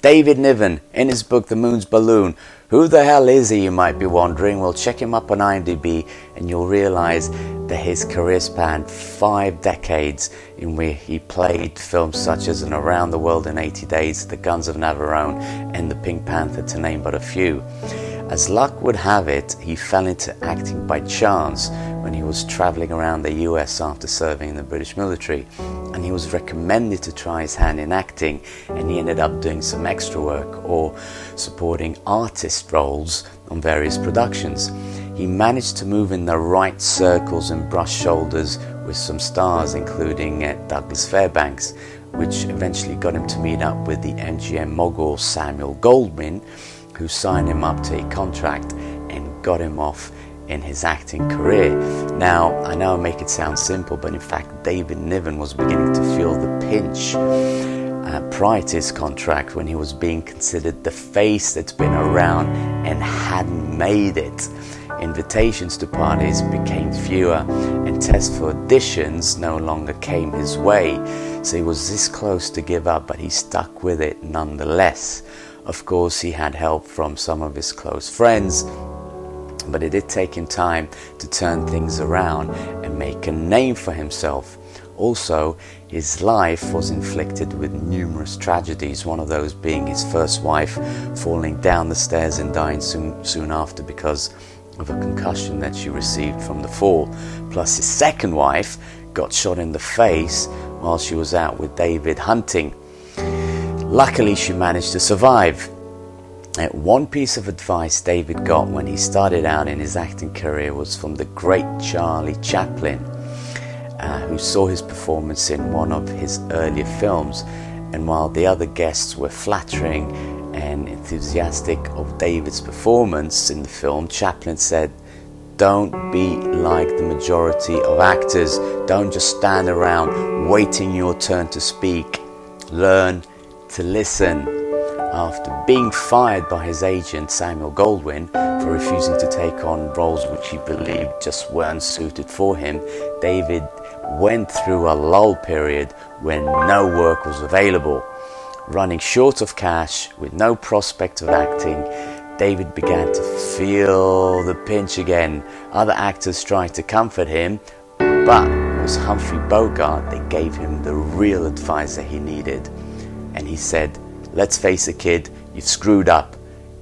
David Niven, in his book The Moon's Balloon. Who the hell is he, you might be wondering? Well, check him up on IMDb and you'll realize that his career spanned 5 decades, in which he played films such as An Around the World in 80 Days, The Guns of Navarone and The Pink Panther, to name but a few. As luck would have it, he fell into acting by chance when he was traveling around the US after serving in the British military, and he was recommended to try his hand in acting, and he ended up doing some extra work or supporting artist roles on various productions. He managed to move in the right circles and brush shoulders with some stars, including Douglas Fairbanks, which eventually got him to meet up with the MGM mogul Samuel Goldwyn, who signed him up to a contract and got him off in his acting career. Now, I know I make it sound simple, but in fact David Niven was beginning to feel the pinch prior to his contract, when he was being considered the face that's been around and hadn't made it. Invitations to parties became fewer and tests for auditions no longer came his way, so he was this close to give up, but he stuck with it nonetheless. Of course, he had help from some of his close friends, but it did take him time to turn things around and make a name for himself. Also, his life was inflicted with numerous tragedies, one of those being his first wife falling down the stairs and dying soon after because of a concussion that she received from the fall. Plus, his second wife got shot in the face while she was out with David hunting. Luckily, she managed to survive. One piece of advice David got when he started out in his acting career was from the great Charlie Chaplin, who saw his performance in one of his earlier films. And while the other guests were flattering and enthusiastic of David's performance in the film, Chaplin said, "Don't be like the majority of actors. Don't just stand around waiting your turn to speak. Learn to listen." After being fired by his agent Samuel Goldwyn for refusing to take on roles which he believed just weren't suited for him, David went through a lull period when no work was available. Running short of cash, with no prospect of acting, David began to feel the pinch again. Other actors tried to comfort him, but it was Humphrey Bogart that gave him the real advice that he needed. And he said, "Let's face it, kid, you've screwed up.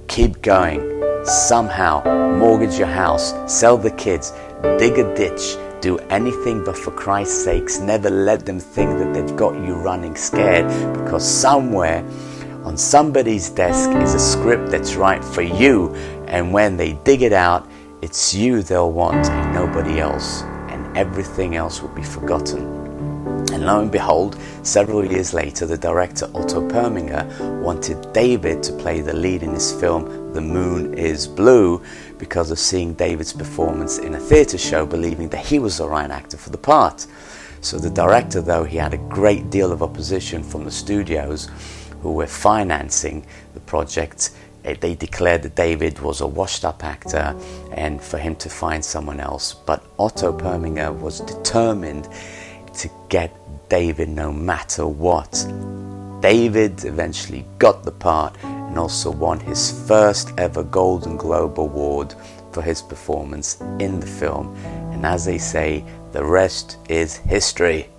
Keep going. Somehow, mortgage your house, sell the kids, dig a ditch, do anything, but for Christ's sakes, never let them think that they've got you running scared, because somewhere on somebody's desk is a script that's right for you, and when they dig it out, it's you they'll want and nobody else, and everything else will be forgotten." And lo and behold, several years later, the director Otto Preminger wanted David to play the lead in his film The Moon is Blue because of seeing David's performance in a theatre show, believing that he was the right actor for the part. So the director, though he had a great deal of opposition from the studios who were financing the project, they declared that David was a washed-up actor and for him to find someone else. But Otto Preminger was determined to get David no matter what. David eventually got the part and also won his first ever Golden Globe Award for his performance in the film. And as they say, the rest is history.